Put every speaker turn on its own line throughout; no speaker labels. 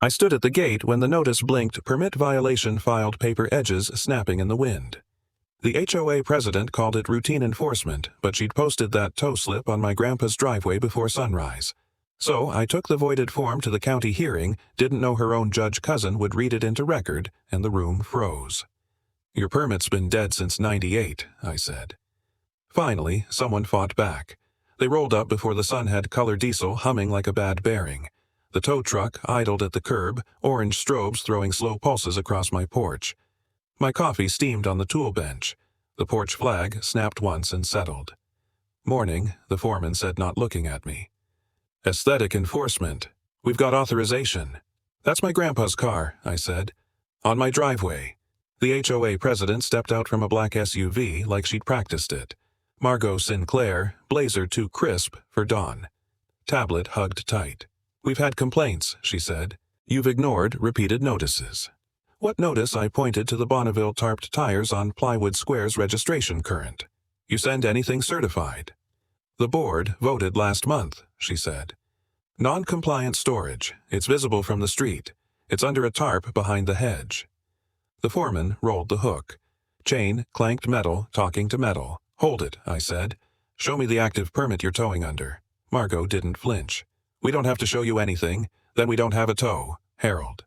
I stood at the gate when the notice blinked, permit violation filed, paper edges snapping in the wind. The HOA president called it routine enforcement, but she'd posted that tow slip on my grandpa's driveway before sunrise. So I took the voided form to the county hearing, didn't know her own judge cousin would read it into record, and the room froze. "Your permit's been dead since '98, I said. Finally, someone fought back. They rolled up before the sun had color diesel humming like a bad bearing. The tow truck idled at the curb, orange strobes throwing slow pulses across my porch. My coffee steamed on the tool bench. The porch flag snapped once and settled. "Morning," the foreman said, not looking at me. "Aesthetic enforcement. We've got authorization." "That's my grandpa's car," I said. "On my driveway." The HOA president stepped out from a black SUV like she'd practiced it. Margot Sinclair, blazer too crisp for Dawn. Tablet hugged tight. "We've had complaints," she said. "You've ignored repeated notices." "What notice?" I pointed to the Bonneville tarped tires on Plywood Square's registration current. "You send anything certified?" "The board voted last month," she said. "Non-compliant storage. It's visible from the street. It's under a tarp behind the hedge." The foreman rolled the hook. Chain clanked metal, talking to metal. "Hold it," I said. "Show me the active permit you're towing under." Margot didn't flinch. "We don't have to show you anything. Then we don't have a tow. Harold."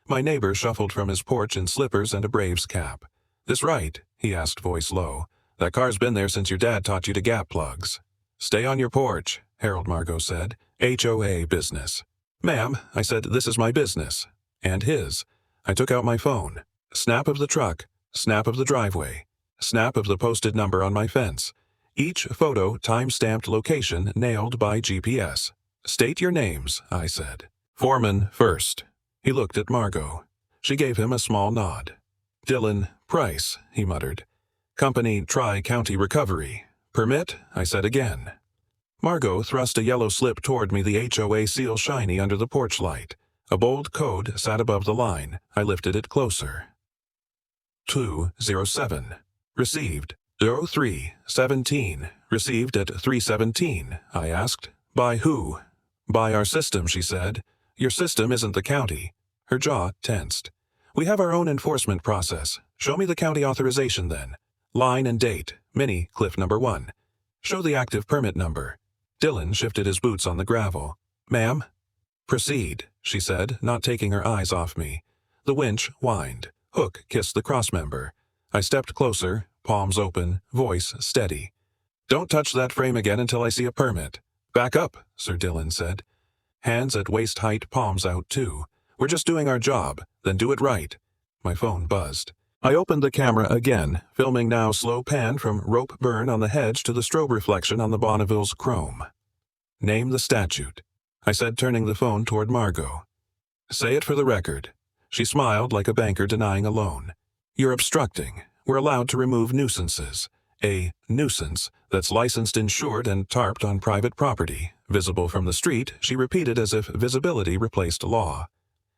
My neighbor shuffled from his porch in slippers and a Braves cap. "This right?" he asked, voice low. "That car's been there since your dad taught you to gap plugs." "Stay on your porch," Harold, Margot said. "HOA business." "Ma'am," I said, "this is my business." And his. I took out my phone. Snap of the truck. Snap of the driveway. Snap of the posted number on my fence. Each photo time-stamped location nailed by GPS. "State your names," I said. "Foreman first." He looked at Margot. She gave him a small nod. "Dylan Price," he muttered. "Company Tri-County Recovery. Permit?" I said again. Margot thrust a yellow slip toward me, the HOA seal shiny under the porch light. A bold code sat above the line. I lifted it closer. 207. Received. 0317. Received at 3:17, I asked. "By who?" "By our system," she said. "Your system isn't the county." Her jaw tensed. "We have our own enforcement process. Show me the county authorization then. Line and date. Mini, Cliff number 1. Show the active permit number." Dylan shifted his boots on the gravel. "Ma'am?" "Proceed," she said, not taking her eyes off me. The winch whined. Hook kissed the crossmember. I stepped closer, palms open, voice steady. "Don't touch that frame again until I see a permit." "Back up," Sir Dylan said. Hands at waist height, palms out too. "We're just doing our job, then do it right." My phone buzzed. I opened the camera again, filming now slow pan from rope burn on the hedge to the strobe reflection on the Bonneville's chrome. "Name the statute," I said, turning the phone toward Margot. "Say it for the record." She smiled like a banker denying a loan. "You're obstructing. We're allowed to remove nuisances. A nuisance that's licensed, insured, and tarped on private property, visible from the street," she repeated as if visibility replaced law.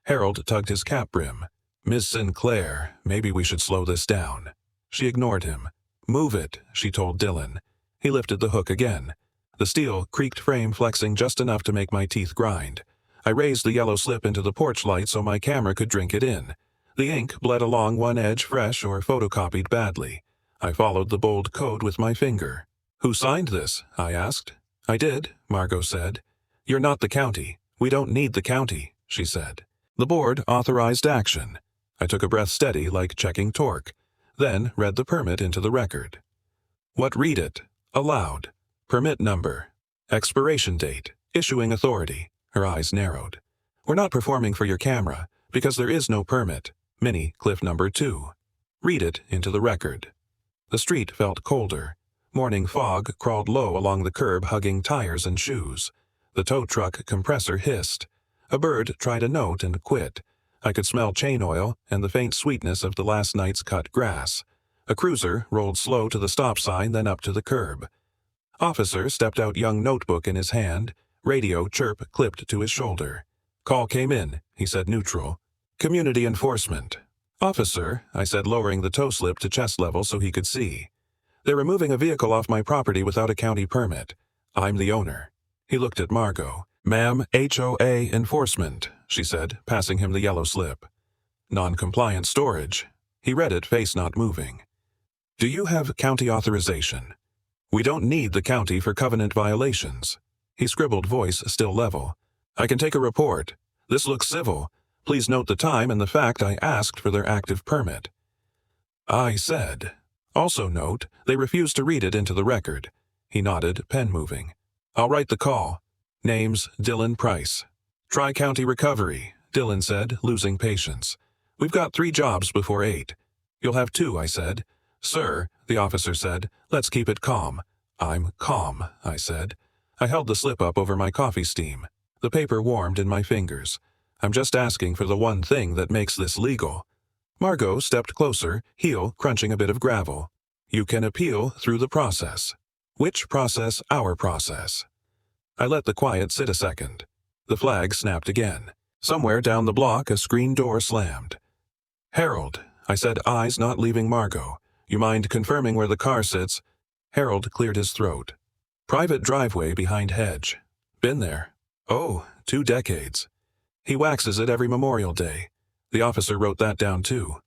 Harold tugged his cap brim. "Ms. Sinclair, maybe we should slow this down." She ignored him. "Move it," she told Dylan. He lifted the hook again. The steel creaked frame flexing just enough to make my teeth grind. I raised the yellow slip into the porch light so my camera could drink it in. The ink bled along one edge fresh or photocopied badly. I followed the bold code with my finger. "Who signed this?" I asked. "I did," Margot said. "You're not the county. We don't need the county," she said. "The board authorized action." I took a breath, steady like checking torque, then read the permit into the record. "What? Read it." Aloud. "Permit number. Expiration date. Issuing authority." Her eyes narrowed. "We're not performing for your camera, because there is no permit. Mini, Cliff number 2. Read it into the record." The street felt colder. Morning fog crawled low along the curb, hugging tires and shoes. The tow truck compressor hissed. A bird tried a note and quit. I could smell chain oil and the faint sweetness of the last night's cut grass. A cruiser rolled slow to the stop sign, then up to the curb. Officer stepped out, young notebook in his hand. Radio chirp clipped to his shoulder. "Call came in," he said, neutral. "Community enforcement." "Officer," I said, lowering the tow slip to chest level so he could see. "They're removing a vehicle off my property without a county permit. I'm the owner." He looked at Margot. "Ma'am, HOA enforcement." she said, passing him the yellow slip. Non-compliant storage. He read it, face not moving. Do you have county authorization? We don't need the county for covenant violations. He scribbled, voice still level. I can take a report. This looks civil. Please note the time and the fact I asked for their active permit. I said. Also note, they refused to read it into the record. He nodded, pen moving. I'll write the call. Names, Dylan Price. Tri-County Recovery, Dylan said, losing patience. We've got 3 jobs before 8. You'll have 2, I said. Sir, the officer said, let's keep it calm. I'm calm, I said. I held the slip up over my coffee steam. The paper warmed in my fingers. I'm just asking for the one thing that makes this legal. Margot stepped closer, heel crunching a bit of gravel. You can appeal through the process. Which process? Our process. I let the quiet sit a second. The flag snapped again. Somewhere down the block, a screen door slammed. Harold, I said, eyes not leaving Margot. You mind confirming where the car sits? Harold cleared his throat. Private driveway behind hedge. Been there. Oh, 2 decades. He waxes it every Memorial Day. The officer wrote that down too.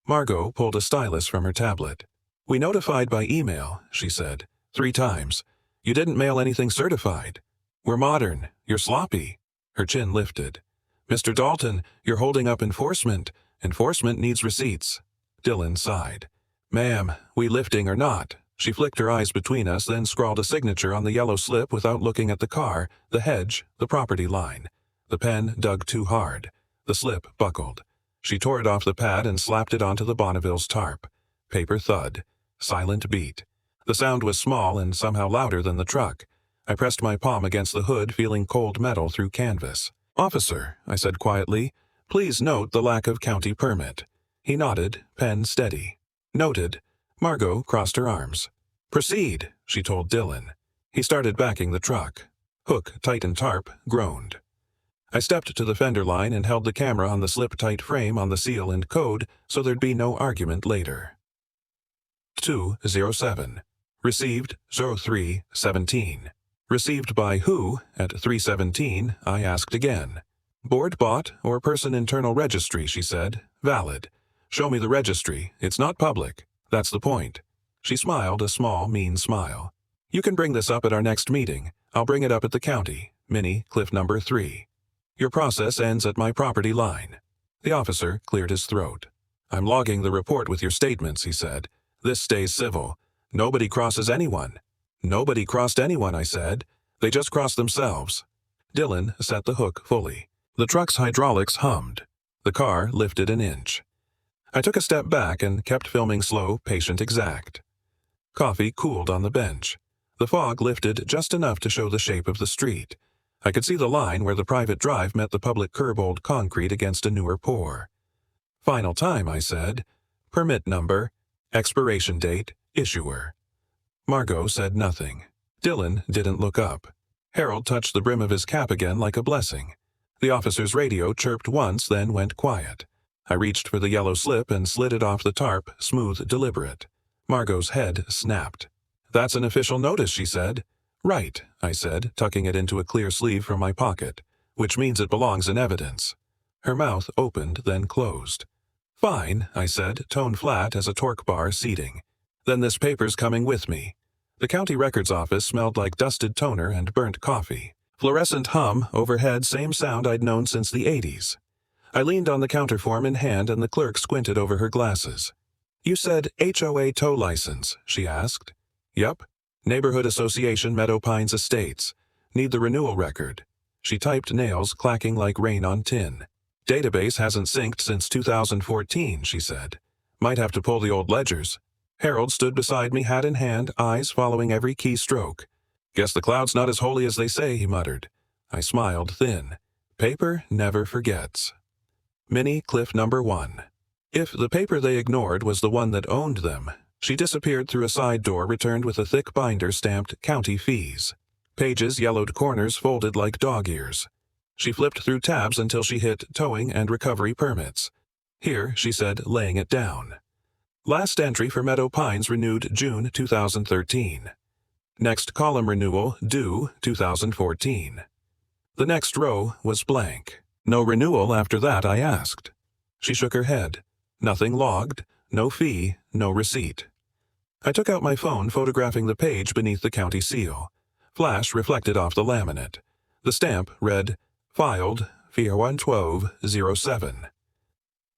Margot pulled a stylus from her tablet. We notified by email, she said, 3 times. You didn't mail anything certified. We're modern. You're sloppy. Her chin lifted. Mr. Dalton, you're holding up enforcement. Enforcement needs receipts. Dylan sighed. Ma'am, we lifting or not? She flicked her eyes between us, then scrawled a signature on the yellow slip without looking at the car, the hedge, the property line. The pen dug too hard. The slip buckled. She tore it off the pad and slapped it onto the Bonneville's tarp. Paper thud. Silent beat. The sound was small and somehow louder than the truck. I pressed my palm against the hood, feeling cold metal through canvas. Officer, I said quietly, please note the lack of county permit. He nodded, pen steady. Noted. Margot crossed her arms. Proceed, she told Dylan. He started backing the truck. Hook, tightened tarp, groaned. I stepped to the fender line and held the camera on the slip-tight frame on the seal and code so there'd be no argument later. 207. Received 0317. Received by who? At 317, I asked again. Board bought or person internal registry, she said. Valid. Show me the registry. It's not public. That's the point. She smiled a small, mean smile. You can bring this up at our next meeting. I'll bring it up at the county. Minnie, cliff number 3. Your process ends at my property line. The officer cleared his throat. I'm logging the report with your statements, he said. This stays civil. Nobody crosses anyone. Nobody crossed anyone, I said. They just crossed themselves. Dylan set the hook fully. The truck's hydraulics hummed. The car lifted an inch. I took a step back and kept filming slow, patient, exact. Coffee cooled on the bench. The fog lifted just enough to show the shape of the street. I could see the line where the private drive met the public curb, old concrete against a newer pour. Final time, I said. Permit number, expiration date, issuer. Margot said nothing. Dylan didn't look up. Harold touched the brim of his cap again like a blessing. The officer's radio chirped once, then went quiet. I reached for the yellow slip and slid it off the tarp, smooth, deliberate. Margot's head snapped. That's an official notice, she said. Right, I said, tucking it into a clear sleeve from my pocket, which means it belongs in evidence. Her mouth opened, then closed. Fine, I said, tone flat as a torque bar seating. Then this paper's coming with me. The county records office smelled like dusted toner and burnt coffee. Fluorescent hum, overhead, same sound I'd known since the 80s. I leaned on the counterform in hand and the clerk squinted over her glasses. You said HOA tow license, she asked. Yep. Neighborhood Association, Meadow Pines Estates. Need the renewal record. She typed, nails clacking like rain on tin. Database hasn't synced since 2014, she said. Might have to pull the old ledgers. Harold stood beside me, hat in hand, eyes following every keystroke. Guess the cloud's not as holy as they say, he muttered. I smiled thin. Paper never forgets. Minnie, cliff number 1. If the paper they ignored was the one that owned them, she disappeared through a side door, returned with a thick binder stamped county fees. Pages, yellowed corners folded like dog ears. She flipped through tabs until she hit towing and recovery permits. Here, she said, laying it down. Last entry for Meadow Pines renewed June 2013. Next column renewal due 2014. The next row was blank. No renewal after that, I asked. She shook her head. Nothing logged, no fee, no receipt. I took out my phone, photographing the page beneath the county seal. Flash reflected off the laminate. The stamp read, "Filed, 411207.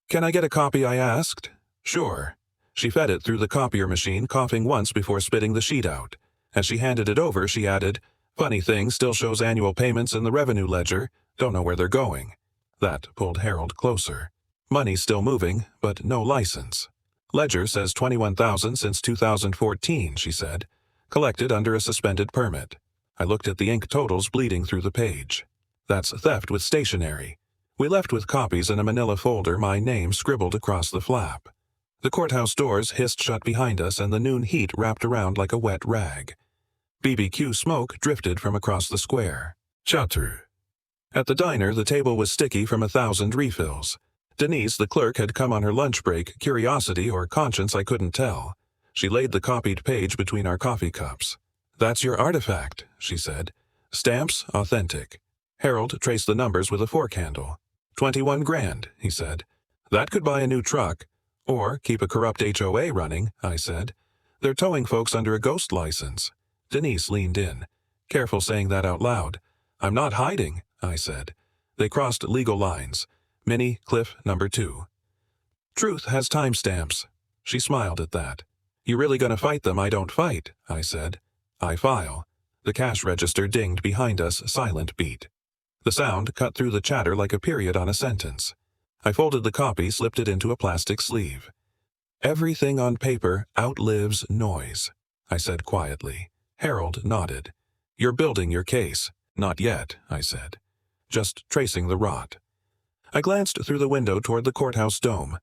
Can I get a copy, I asked. Sure. She fed it through the copier machine, coughing once before spitting the sheet out. As she handed it over, she added, "Funny thing, still shows annual payments in the revenue ledger. Don't know where they're going." That pulled Harold closer. Money's still moving, but no license. Ledger says $21,000 since 2014, she said. Collected under a suspended permit. I looked at the ink totals bleeding through the page. That's theft with stationery. We left with copies in a manila folder, my name scribbled across the flap. The courthouse doors hissed shut behind us, and the noon heat wrapped around like a wet rag. BBQ smoke drifted from across the square. Chatu. At the diner, the table was sticky from 1,000 refills. Denise, the clerk, had come on her lunch break, curiosity or conscience I couldn't tell. She laid the copied page between our coffee cups. "That's your artifact," she said. "Stamps, authentic." Harold traced the numbers with a fork handle. 21 grand, he said. "That could buy a new truck. Or keep a corrupt HOA running," I said. "They're towing folks under a ghost license." Denise leaned in. "Careful saying that out loud." "I'm not hiding," I said. They crossed legal lines. Minnie, Cliff, number 2. "Truth has timestamps." She smiled at that. "You really gonna fight them? I don't fight," I said. "I file." The cash register dinged behind us, silent beat. The sound cut through the chatter like a period on a sentence. I folded the copy, slipped it into a plastic sleeve. "Everything on paper outlives noise," I said quietly. Harold nodded. "You're building your case." "Not yet," I said. "Just tracing the rot." I glanced through the window toward the courthouse dome.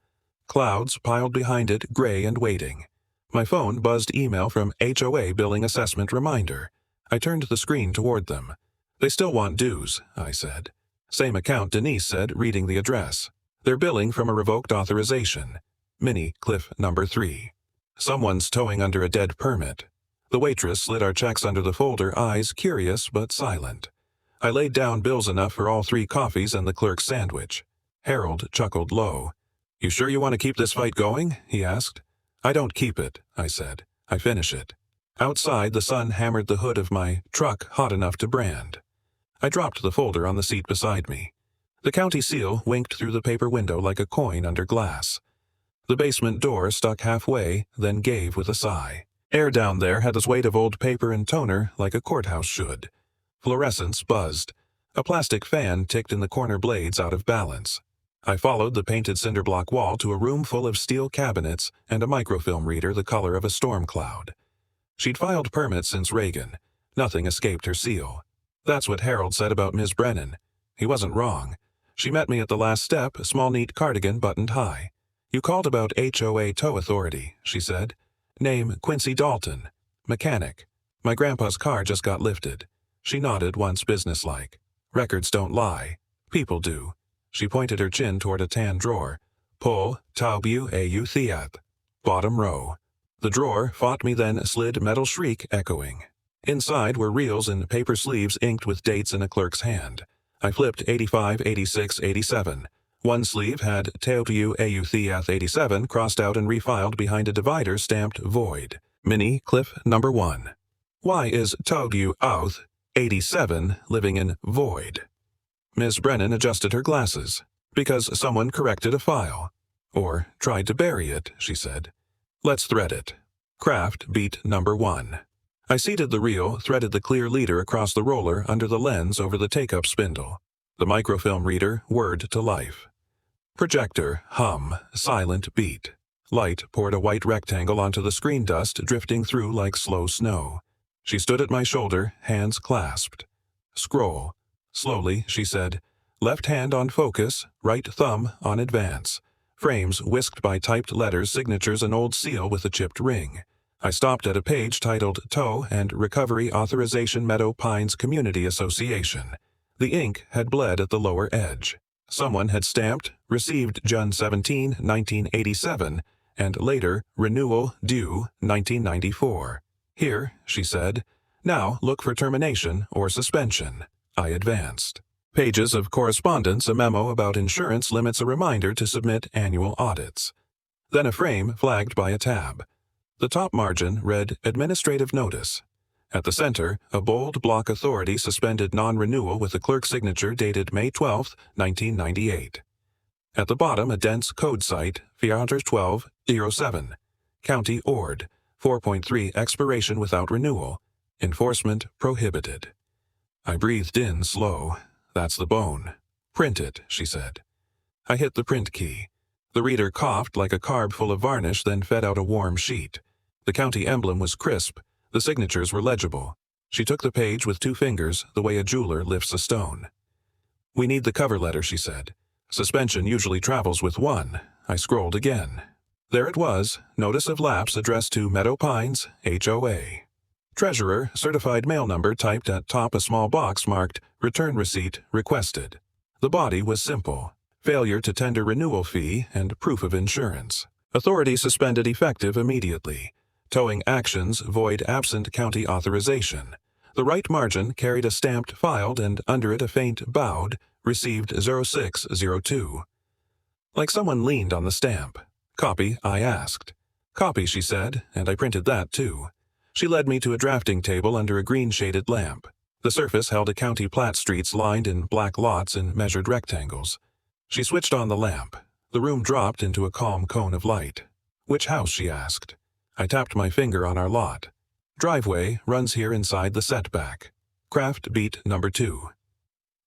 Clouds piled behind it, gray and waiting. My phone buzzed email from HOA billing assessment reminder. I turned the screen toward them. "They still want dues," I said. "Same account," Denise said, reading the address. "They're billing from a revoked authorization. Minnie, Cliff, number 3. Someone's towing under a dead permit." The waitress slid our checks under the folder, eyes curious but silent. I laid down bills enough for all 3 coffees and the clerk's sandwich. Harold chuckled low. "You sure you want to keep this fight going?" he asked. "I don't keep it," I said. "I finish it." Outside, the sun hammered the hood of my truck hot enough to brand. I dropped the folder on the seat beside me. The county seal winked through the paper window like a coin under glass. The basement door stuck halfway, then gave with a sigh. Air down there had its weight of old paper and toner like a courthouse should. Fluorescence buzzed. A plastic fan ticked in the corner blades out of balance. I followed the painted cinder block wall to a room full of steel cabinets and a microfilm reader the color of a storm cloud. She'd filed permits since Reagan. Nothing escaped her seal. That's what Harold said about Ms. Brennan. He wasn't wrong. She met me at the last step, a small neat cardigan buttoned high. "You called about HOA Tow Authority," she said. "Name Quincy Dalton. Mechanic. My grandpa's car just got lifted." She nodded once businesslike. "Records don't lie. People do." She pointed her chin toward a tan drawer. "Pull, Taubu au Thiath. Bottom row." The drawer fought me, then slid, metal shriek echoing. Inside were reels in paper sleeves inked with dates in a clerk's hand. I flipped 85, 86, 87. One sleeve had Taubu au Thiath 87 crossed out and refiled behind a divider stamped void. Minnie, Cliff, number 1. Why is Taubu Auth 87 living in void? Miss Brennan adjusted her glasses. "Because someone corrected a file. Or tried to bury it," she said. "Let's thread it." Craft beat number 1. I seated the reel, threaded the clear leader across the roller under the lens over the take-up spindle. The microfilm reader whirred to life. Projector, hum, silent beat. Light poured a white rectangle onto the screen dust, drifting through like slow snow. She stood at my shoulder, hands clasped. "Scroll." Slowly, she said, "Left hand on focus, right thumb on advance." Frames whisked by typed letters, signatures, an old seal with a chipped ring. I stopped at a page titled Tow and Recovery Authorization Meadow Pines Community Association. The ink had bled at the lower edge. Someone had stamped, received June 17, 1987, and later, renewal due 1994. "Here," she said. "Now look for termination or suspension." I advanced. Pages of correspondence, a memo about insurance limits, a reminder to submit annual audits. Then a frame flagged by a tab. The top margin read Administrative Notice. At the center, a bold block authority suspended non-renewal with a clerk's signature dated May 12, 1998. At the bottom, a dense code site, 41207. County Ord, 4.3 expiration without renewal. Enforcement prohibited. I breathed in slow. That's the bone. Print it, she said. I hit the print key. The reader coughed like a carb full of varnish, then fed out a warm sheet. The county emblem was crisp. The signatures were legible. She took the page with 2 fingers, the way a jeweler lifts a stone. We need the cover letter, she said. Suspension usually travels with 1. I scrolled again. There it was, notice of lapse addressed to Meadow Pines, HOA. Treasurer, certified mail number typed at top, a small box marked Return Receipt Requested. The body was simple. Failure to tender renewal fee and proof of insurance. Authority suspended effective immediately. Towing actions void absent county authorization. The right margin carried a stamped filed and under it a faint bowed, received 0602. Like someone leaned on the stamp. Copy, I asked. Copy, she said, and I printed that too. She led me to a drafting table under a green-shaded lamp. The surface held a county plat, streets lined in black lots and measured rectangles. She switched on the lamp. The room dropped into a calm cone of light. Which house, she asked. I tapped my finger on our lot. Driveway runs here inside the setback. Craft beat number 2.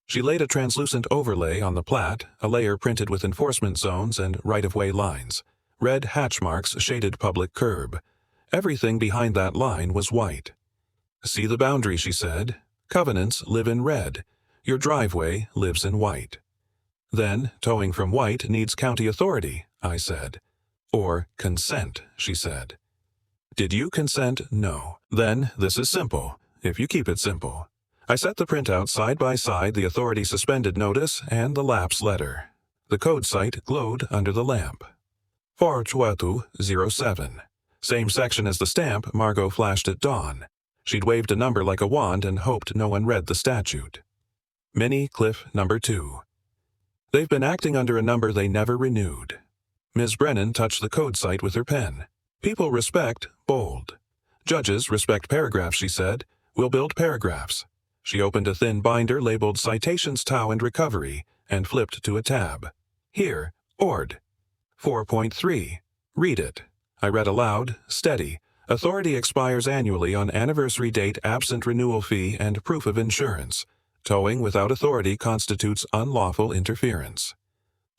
She laid a translucent overlay on the plat, a layer printed with enforcement zones and right-of-way lines. Red hatch marks shaded public curb. Everything behind that line was white. See the boundary, she said. Covenants live in red. Your driveway lives in white. Then, towing from white needs county authority, I said. Or consent, she said. Did you consent? No. Then, this is simple, if you keep it simple. I set the printout side by side, the authority suspended notice and the lapse letter. The code site glowed under the lamp. 41207. Same section as the stamp Margot flashed at dawn. She'd waved a number like a wand and hoped no one read the statute. Minnie Cliff number 2. They've been acting under a number they never renewed. Ms. Brennan touched the code site with her pen. People respect bold. Judges respect paragraphs, she said. We'll build paragraphs. She opened a thin binder labeled Citations, Tow and Recovery and flipped to a tab. Here, Ord. 4.3. Read it. I read aloud, steady. Authority expires annually on anniversary date, absent renewal fee and proof of insurance. Towing without authority constitutes unlawful interference.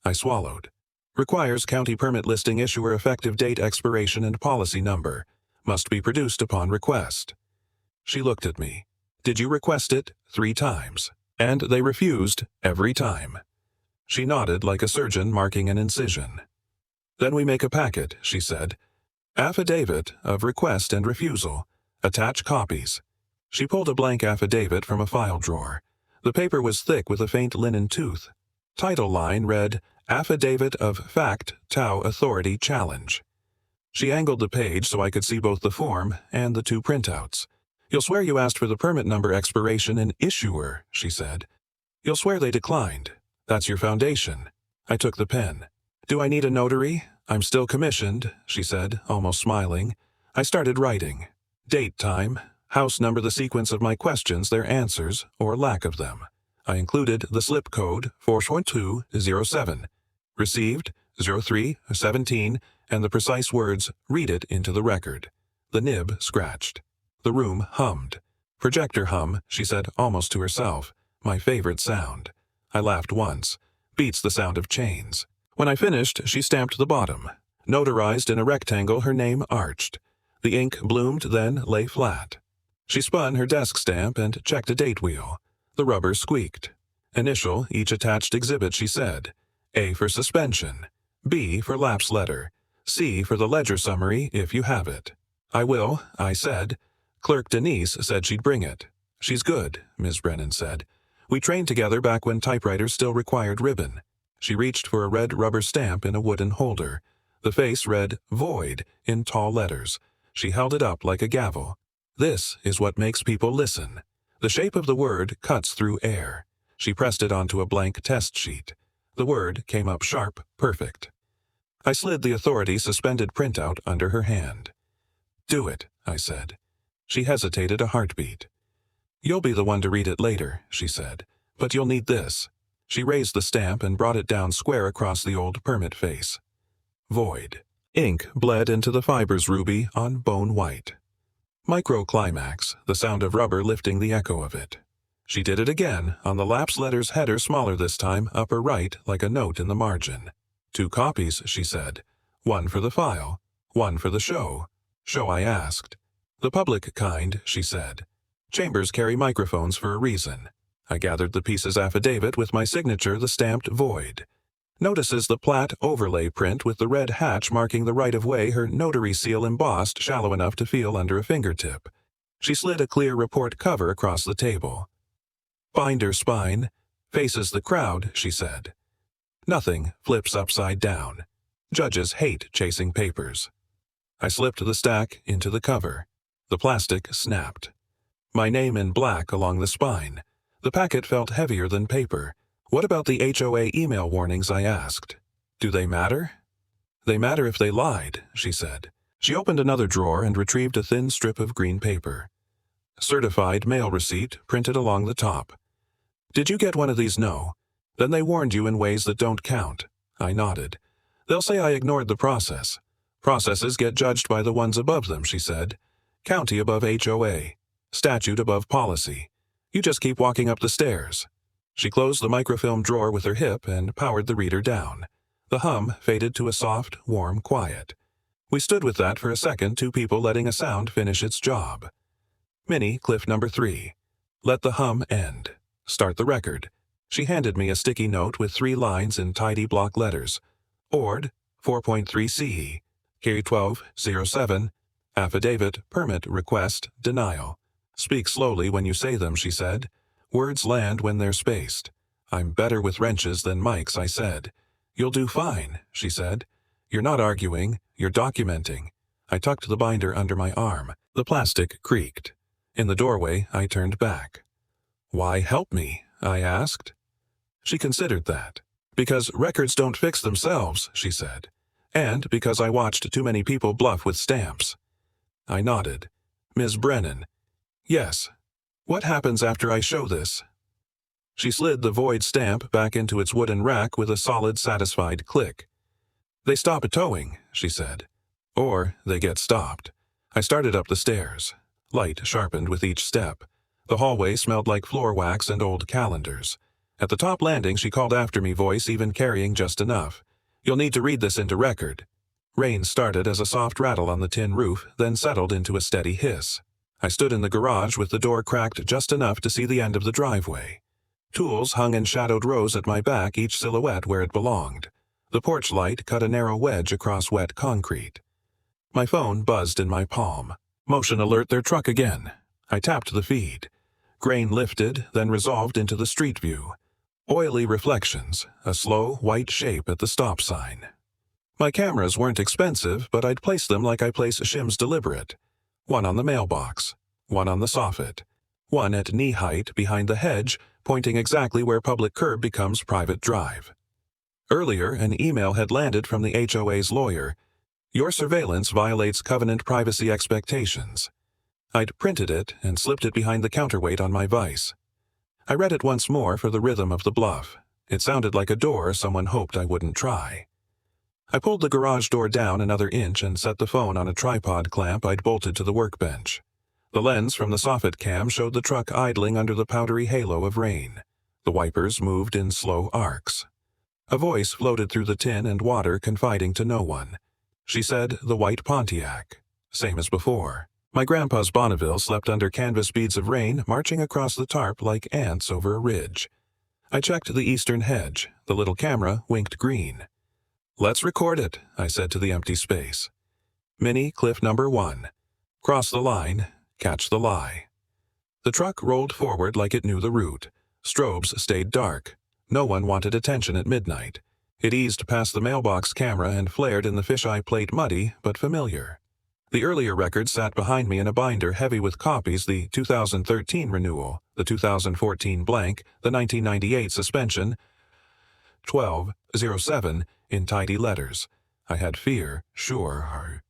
I swallowed. Requires county permit listing, issuer, effective date, expiration, and policy number. Must be produced upon request. She looked at me. Did you request it? 3 times. And they refused every time. She nodded like a surgeon marking an incision. Then we make a packet, she said. Affidavit of request and refusal. Attach copies. She pulled a blank affidavit from a file drawer. The paper was thick with a faint linen tooth. Title line read, Affidavit of Fact, Tow Authority Challenge. She angled the page so I could see both the form and the 2 printouts. You'll swear you asked for the permit number, expiration, and issuer, she said. You'll swear they declined. That's your foundation. I took the pen. Do I need a notary? I'm still commissioned, she said, almost smiling. I started writing. Date, time, house number, the sequence of my questions, their answers, or lack of them. I included the slip code 41207, received 0317, and the precise words, read it into the record. The nib scratched. The room hummed. Projector hum, she said almost to herself. My favorite sound. I laughed once. Beats the sound of chains. When I finished, she stamped the bottom. Notarized in a rectangle, her name arched. The ink bloomed, then lay flat. She spun her desk stamp and checked a date wheel. The rubber squeaked. Initial each attached exhibit, she said. A for suspension. B for lapse letter. C for the ledger summary, if you have it. I will, I said. Clerk Denise said she'd bring it. She's good, Ms. Brennan said. We trained together back when typewriters still required ribbon. She reached for a red rubber stamp in a wooden holder. The face read, Void, in tall letters. She held it up like a gavel. This is what makes people listen. The shape of the word cuts through air. She pressed it onto a blank test sheet. The word came up sharp, perfect. I slid the authority-suspended printout under her hand. "Do it," I said. She hesitated a heartbeat. "You'll be the one to read it later," she said, "but you'll need this." She raised the stamp and brought it down square across the old permit face. Void. Ink bled into the fibers ruby on bone white. Microclimax, the sound of rubber lifting the echo of it. She did it again, on the lapse letter's header smaller this time, upper right, like a note in the margin. 2 copies, she said. 1 for the file, 1 for the show. Show, I asked. The public kind, she said. Chambers carry microphones for a reason. I gathered the piece's affidavit with my signature, the stamped void. Notices the Platt overlay print with the red hatch marking the right-of-way, her notary seal embossed shallow enough to feel under a fingertip. She slid a clear report cover across the table. Binder spine, faces the crowd, she said. Nothing flips upside down. Judges hate chasing papers. I slipped the stack into the cover. The plastic snapped. My name in black along the spine. The packet felt heavier than paper. What about the HOA email warnings, I asked. Do they matter? They matter if they lied, she said. She opened another drawer and retrieved a thin strip of green paper. Certified mail receipt printed along the top. Did you get one of these? No. Then they warned you in ways that don't count. I nodded. They'll say I ignored the process. Processes get judged by the ones above them, she said. County above HOA. Statute above policy. You just keep walking up the stairs. She closed the microfilm drawer with her hip and powered the reader down. The hum faded to a soft, warm quiet. We stood with that for a second, 2 people letting a sound finish its job. Mini, cliff number 3. Let the hum end. Start the record. She handed me a sticky note with 3 lines in tidy block letters. Ord, 4.3 CE, K1207, affidavit, permit, request, denial. Speak slowly when you say them, she said. Words land when they're spaced. I'm better with wrenches than mics, I said. You'll do fine, she said. You're not arguing, you're documenting. I tucked the binder under my arm. The plastic creaked. In the doorway, I turned back. Why help me? I asked. She considered that. Because records don't fix themselves, she said. And because I watched too many people bluff with stamps. I nodded. Ms. Brennan. Yes. What happens after I show this? She slid the void stamp back into its wooden rack with a solid, satisfied click. They stop towing, she said. Or they get stopped. I started up the stairs. Light sharpened with each step. The hallway smelled like floor wax and old calendars. At the top landing, she called after me, voice even carrying just enough. You'll need to read this into record. Rain started as a soft rattle on the tin roof, then settled into a steady hiss. I stood in the garage with the door cracked just enough to see the end of the driveway. Tools hung in shadowed rows at my back, each silhouette where it belonged. The porch light cut a narrow wedge across wet concrete. My phone buzzed in my palm. Motion alert, their truck again. I tapped the feed. Grain lifted, then resolved into the street view. Oily reflections, a slow, white shape at the stop sign. My cameras weren't expensive, but I'd place them like I place shims deliberate. 1 on the mailbox, 1 on the soffit, 1 at knee height behind the hedge, pointing exactly where public curb becomes private drive. Earlier, an email had landed from the HOA's lawyer. Your surveillance violates covenant privacy expectations. I'd printed it and slipped it behind the counterweight on my vise. I read it once more for the rhythm of the bluff. It sounded like a door someone hoped I wouldn't try. I pulled the garage door down another inch and set the phone on a tripod clamp I'd bolted to the workbench. The lens from the soffit cam showed the truck idling under the powdery halo of rain. The wipers moved in slow arcs. A voice floated through the tin and water, confiding to no one. She said the white Pontiac. Same as before. My grandpa's Bonneville slept under canvas beads of rain, marching across the tarp like ants over a ridge. I checked the eastern hedge. The little camera winked green. Let's record it, I said to the empty space. Mini, cliff number 1. Cross the line, catch the lie. The truck rolled forward like it knew the route. Strobes stayed dark. No one wanted attention at midnight. It eased past the mailbox camera and flared in the fisheye plate, muddy but familiar. The earlier record sat behind me in a binder heavy with copies, the 2013 renewal, the the 2014 blank, the 1998 suspension, 1207 in tidy letters. I had fear, sure.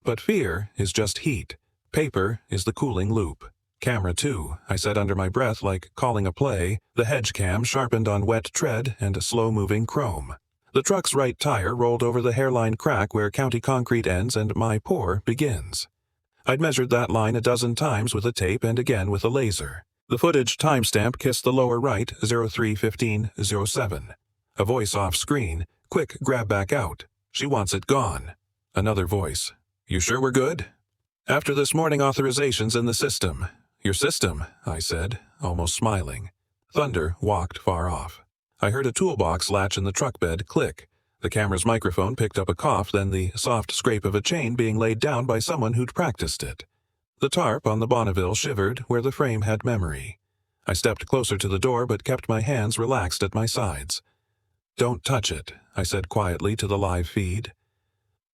But fear is just heat. Paper is the cooling loop. Camera 2, I said under my breath like calling a play, the hedge cam sharpened on wet tread and slow-moving chrome. The truck's right tire rolled over the hairline crack where county concrete ends and my pour begins. I'd measured that line a dozen times with a tape and again with a laser. The footage timestamp kissed the lower right, 03:15:07. A voice off screen, quick, grab back out. She wants it gone. Another voice. You sure we're good? After this morning authorization's in the system. Your system, I said, almost smiling. Thunder walked far off. I heard a toolbox latch in the truck bed click. The camera's microphone picked up a cough, then the soft scrape of a chain being laid down by someone who'd practiced it. The tarp on the Bonneville shivered where the frame had memory. I stepped closer to the door but kept my hands relaxed at my sides. Don't touch it, I said quietly to the live feed.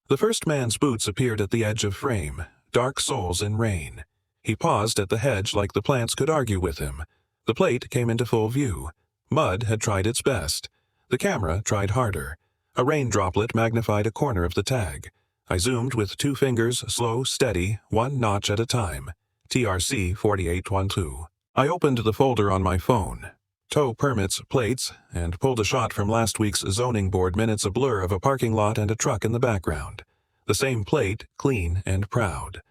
The first man's boots appeared at the edge of frame, dark soles in rain. He paused at the hedge like the plants could argue with him. The plate came into full view. Mud had tried its best. The camera tried harder. A rain droplet magnified a corner of the tag. I zoomed with 2 fingers, slow, steady, 1 notch at a time. TRC 4812. I opened the folder on my phone. Tow permits, plates, and pulled a shot from last week's zoning board minutes, a blur of a parking lot and a truck in the background. The same plate, clean and proud.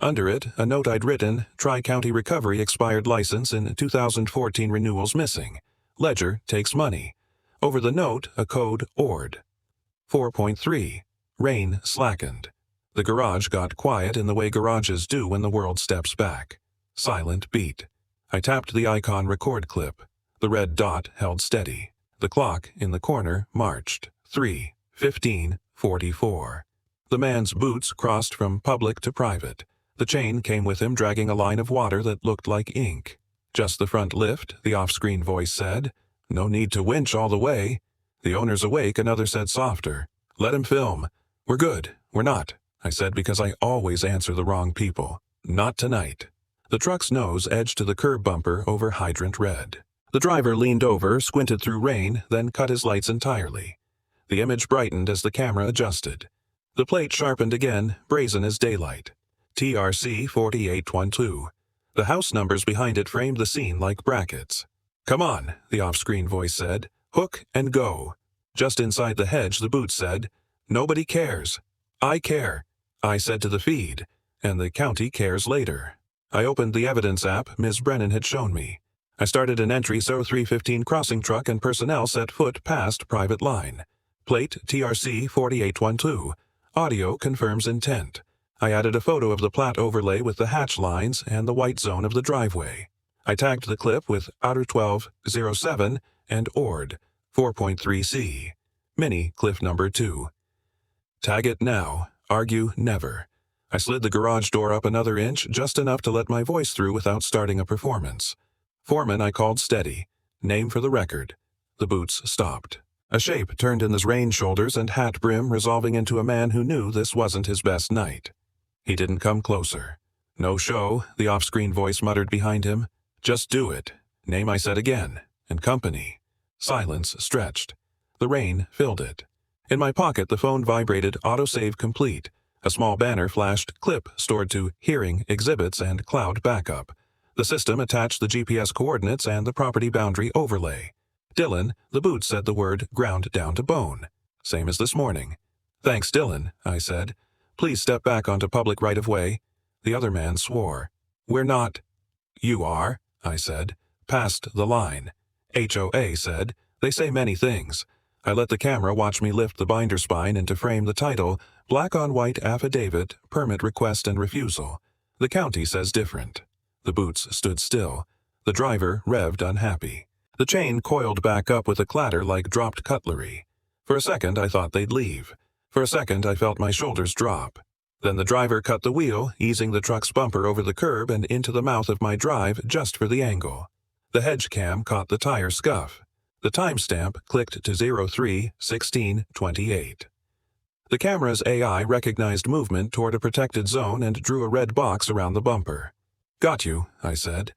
Under it, a note I'd written, Tri-County Recovery expired license in 2014 renewals missing. Ledger takes money. Over the note, a code ORD. 4.3. Rain slackened. The garage got quiet in the way garages do when the world steps back. Silent beat. I tapped the icon record clip. The red dot held steady. The clock in the corner marched. 3:15:44. The man's boots crossed from public to private. The chain came with him dragging a line of water that looked like ink. Just the front lift, the off-screen voice said. No need to winch all the way. The owner's awake, another said softer. Let him film. We're good. We're not, I said because I always answer the wrong people. Not tonight. The truck's nose edged to the curb bumper over hydrant red. The driver leaned over, squinted through rain, then cut his lights entirely. The image brightened as the camera adjusted. The plate sharpened again, brazen as daylight. TRC 4812. The house numbers behind it framed the scene like brackets. Come on, the off-screen voice said. Hook and go. Just inside the hedge, the boot said, Nobody cares. I care, I said to the feed, and the county cares later. I opened the evidence app Ms. Brennan had shown me. I started an entry so 315 crossing truck and personnel set foot past private line. Plate TRC 4812. Audio confirms intent. I added a photo of the plat overlay with the hatch lines and the white zone of the driveway. I tagged the clip with outer 1207 and ORD 4.3C. Mini cliff number 2. Tag it now. Argue never. I slid the garage door up another inch, just enough to let my voice through without starting a performance. Foreman I called steady. Name for the record. The boots stopped. A shape turned in his rain shoulders and hat brim, resolving into a man who knew this wasn't his best night. He didn't come closer. No show, the off-screen voice muttered behind him. Just do it. Name I said again. And company. Silence stretched. The rain filled it. In my pocket, the phone vibrated, autosave complete. A small banner flashed, clip stored to hearing, exhibits, and cloud backup. The system attached the GPS coordinates and the property boundary overlay. Dylan, the boot said the word ground down to bone. Same as this morning. Thanks, Dylan, I said. Please step back onto public right-of-way. The other man swore. We're not. You are, I said. Past the line. HOA said. They say many things. I let the camera watch me lift the binder spine and to frame the title, Black on White Affidavit, Permit Request and Refusal. The county says different. The boots stood still. The driver revved unhappy. The chain coiled back up with a clatter like dropped cutlery. For a second I thought they'd leave. For a second I felt my shoulders drop. Then the driver cut the wheel, easing the truck's bumper over the curb and into the mouth of my drive just for the angle. The hedge cam caught the tire scuff. The timestamp clicked to 03:16:28. The camera's AI recognized movement toward a protected zone and drew a red box around the bumper. Got you, I said.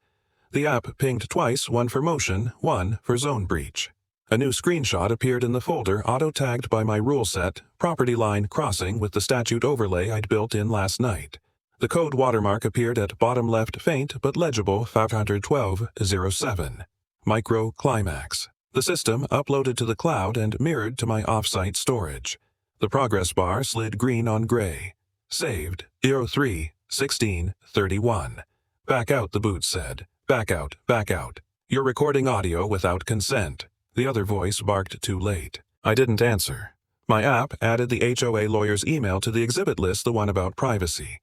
The app pinged twice, one for motion, one for zone breach. A new screenshot appeared in the folder auto-tagged by my rule set, property line crossing with the statute overlay I'd built in last night. The code watermark appeared at bottom left, faint but legible 512.07. Micro climax. The system uploaded to the cloud and mirrored to my off-site storage. The progress bar slid green on gray. Saved. 03/16/31. Back out, the boot said. Back out, back out. You're recording audio without consent. The other voice barked too late. I didn't answer. My app added the HOA lawyer's email to the exhibit list, the one about privacy.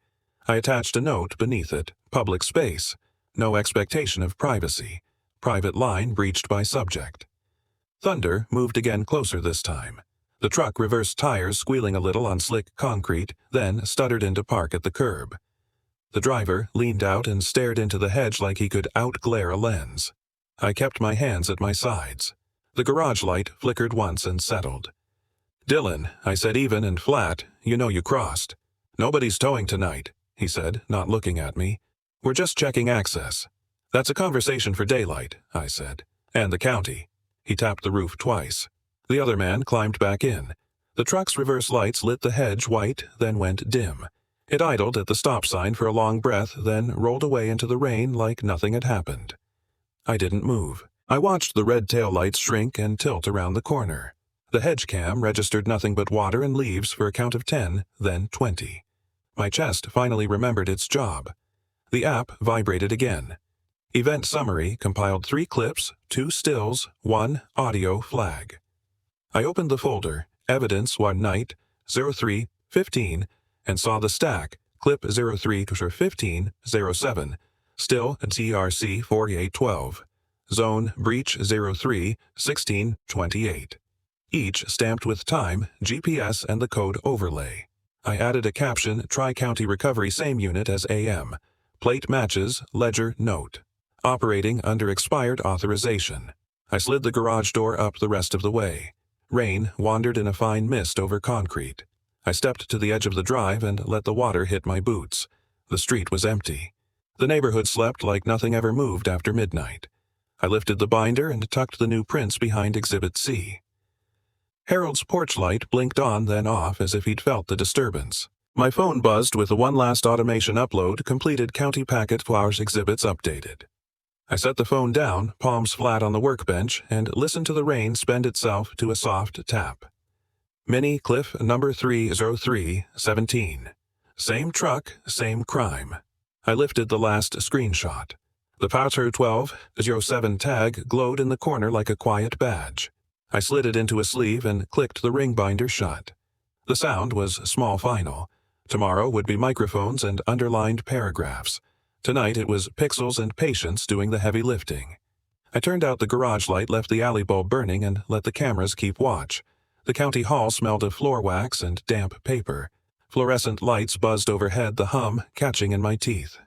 I attached a note beneath it. Public space. No expectation of privacy. Private line breached by subject. Thunder moved again, closer this time. The truck reversed tires, squealing a little on slick concrete, then stuttered into park at the curb. The driver leaned out and stared into the hedge like he could outglare a lens. I kept my hands at my sides. The garage light flickered once and settled. "Dylan," I said even and flat, "you know you crossed." "Nobody's towing tonight," he said, not looking at me. "We're just checking access." "That's a conversation for daylight," I said. "And the county." He tapped the roof twice. The other man climbed back in. The truck's reverse lights lit the hedge white, then went dim. It idled at the stop sign for a long breath, then rolled away into the rain like nothing had happened. I didn't move. I watched the red taillights shrink and tilt around the corner. The hedge cam registered nothing but water and leaves for a count of 10, then 20. My chest finally remembered its job. The app vibrated again. Event summary compiled 3 clips, 2 stills, 1 audio flag. I opened the folder, evidence one night, 03/15, and saw the stack, clip 03/15/07, still TRC 4812, zone breach 03/16/28. Each stamped with time, GPS, and the code overlay. I added a caption, Tri-County Recovery, same unit as AM. Plate matches, ledger note. Operating under expired authorization. I slid the garage door up the rest of the way. Rain wandered in a fine mist over concrete. I stepped to the edge of the drive and let the water hit my boots. The street was empty. The neighborhood slept like nothing ever moved after midnight. I lifted the binder and tucked the new prints behind Exhibit C. Harold's porch light blinked on, then off, as if he'd felt the disturbance. My phone buzzed with the one last automation upload, completed county packet flowers exhibits updated. I set the phone down, palms flat on the workbench, and listened to the rain spend itself to a soft tap. Mini Cliff number 303/17. Same truck, same crime. I lifted the last screenshot. The Powder 12/07 tag glowed in the corner like a quiet badge. I slid it into a sleeve and clicked the ring binder shut. The sound was small final. Tomorrow would be microphones and underlined paragraphs. Tonight it was pixels and patience doing the heavy lifting. I turned out the garage light, left the alley bulb burning, and let the cameras keep watch. The county hall smelled of floor wax and damp paper. Fluorescent lights buzzed overhead, the hum catching in my teeth.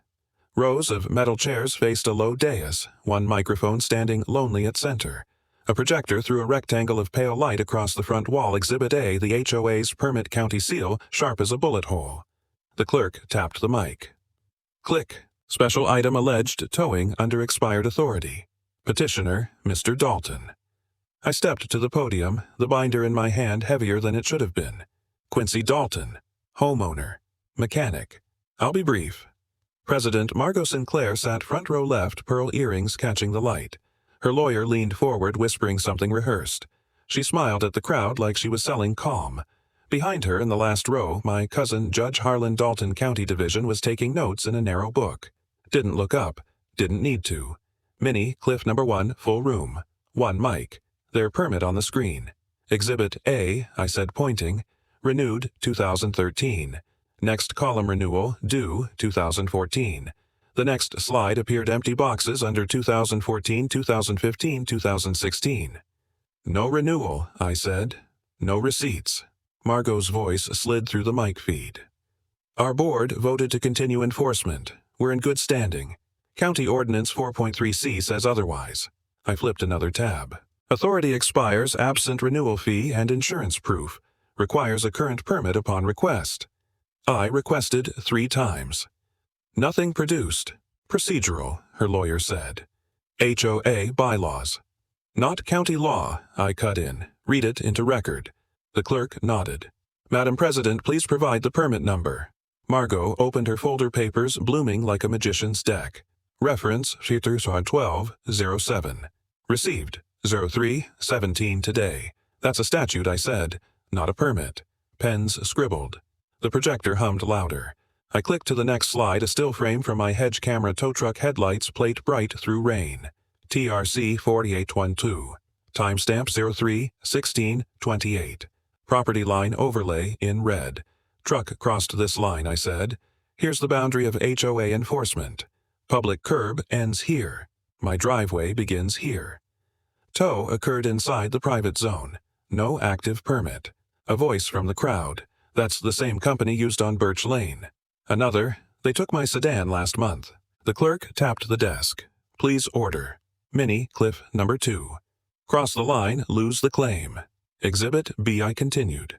Rows of metal chairs faced a low dais, one microphone standing lonely at center. A projector threw a rectangle of pale light across the front wall. Exhibit A, the HOA's permit county seal, sharp as a bullet hole. The clerk tapped the mic. Click. Special item alleged towing under expired authority. Petitioner, Mr. Dalton. I stepped to the podium, the binder in my hand heavier than it should have been. Quincy Dalton. Homeowner. Mechanic. I'll be brief. President Margot Sinclair sat front row left, pearl earrings catching the light. Her lawyer leaned forward, whispering something rehearsed. She smiled at the crowd like she was selling calm. Behind her, in the last row, my cousin Judge Harlan Dalton County Division was taking notes in a narrow book. Didn't look up. Didn't need to. Mini Cliff number 1, full room. 1 mic. Their permit on the screen. Exhibit A, I said, pointing. Renewed 2013. Next column renewal, due 2014. The next slide appeared empty boxes under 2014, 2015, 2016. No renewal, I said. No receipts. Margot's voice slid through the mic feed. Our board voted to continue enforcement. We're in good standing. County Ordinance 4.3c says otherwise. I flipped another tab. Authority expires absent renewal fee and insurance proof. Requires a current permit upon request. I requested 3 times. Nothing produced. Procedural, her lawyer said. HOA bylaws. Not county law, I cut in. Read it into record. The clerk nodded. Madam President, please provide the permit number. Margot opened her folder papers, blooming like a magician's deck. Reference, Sheeter 1207. Received, 03/17 today. That's a statute, I said, not a permit. Pens scribbled. The projector hummed louder. I clicked to the next slide, a still frame from my hedge camera tow truck headlights plate bright through rain. TRC 4812. Timestamp 03/16/28. Property line overlay in red. Truck crossed this line, I said. Here's the boundary of HOA enforcement. Public curb ends here. My driveway begins here. Tow occurred inside the private zone. No active permit. A voice from the crowd. That's the same company used on Birch Lane. Another, they took my sedan last month. The clerk tapped the desk. Please order. Mini Cliff number 2. Cross the line, lose the claim. Exhibit B, I continued.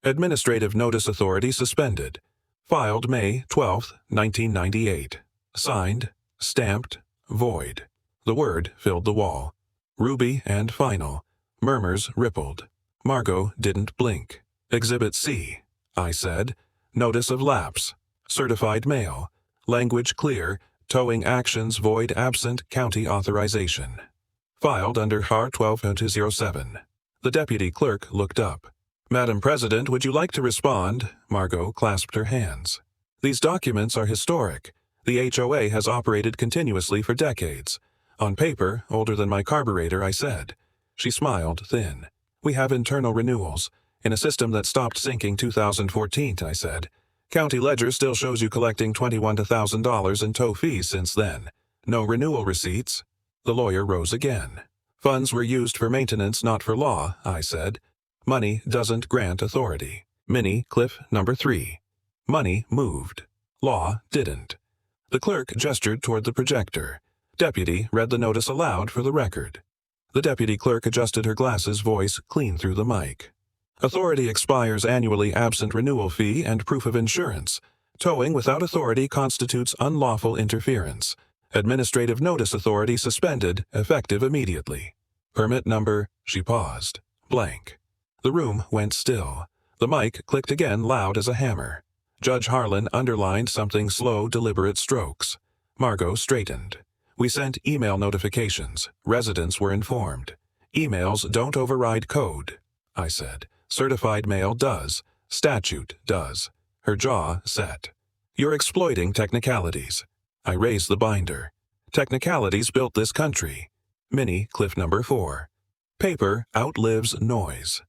Administrative Notice Authority suspended. Filed May 12, 1998. Signed, stamped, void. The word filled the wall. Ruby and final. Murmurs rippled. Margot didn't blink. Exhibit C, I said. Notice of lapse. Certified mail. Language clear. Towing actions void absent county authorization. Filed under HAR 12-07. The deputy clerk looked up. Madam President, would you like to respond? Margot clasped her hands. These documents are historic. The HOA has operated continuously for decades. On paper, older than my carburetor, I said. She smiled thin. We have internal renewals. In a system that stopped syncing 2014, I said. County ledger still shows you collecting $21,000 in tow fees since then. No renewal receipts. The lawyer rose again. Funds were used for maintenance, not for law, I said. Money doesn't grant authority. Mini Cliff number 3. Money moved. Law didn't. The clerk gestured toward the projector. Deputy read the notice aloud for the record. The deputy clerk adjusted her glasses, voice clean through the mic. Authority expires annually absent renewal fee and proof of insurance. Towing without authority constitutes unlawful interference. Administrative Notice Authority suspended, effective immediately. Permit number, she paused, blank. The room went still. The mic clicked again, loud as a hammer. Judge Harlan underlined something slow, deliberate strokes. Margot straightened. We sent email notifications. Residents were informed. Emails don't override code, I said. Certified mail does. Statute does. Her jaw set. You're exploiting technicalities. I raised the binder. Technicalities built this country. Mini Cliff number 4. Paper outlives noise.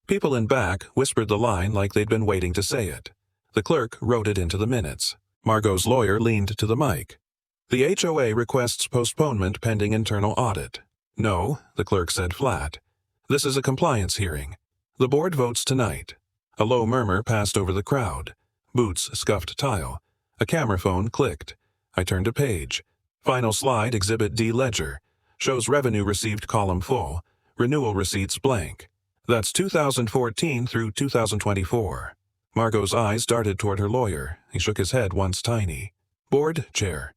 People in back whispered the line like they'd been waiting to say it. The clerk wrote it into the minutes. Margot's lawyer leaned to the mic. The HOA requests postponement pending internal audit. No, the clerk said flat. This is a compliance hearing. The board votes tonight. A low murmur passed over the crowd. Boots scuffed tile. A camera phone clicked. I turned a page. Final slide, Exhibit D ledger. Shows revenue received column full. Renewal receipts blank. That's 2014 through 2024. Margot's eyes darted toward her lawyer. He shook his head once tiny. Board chair.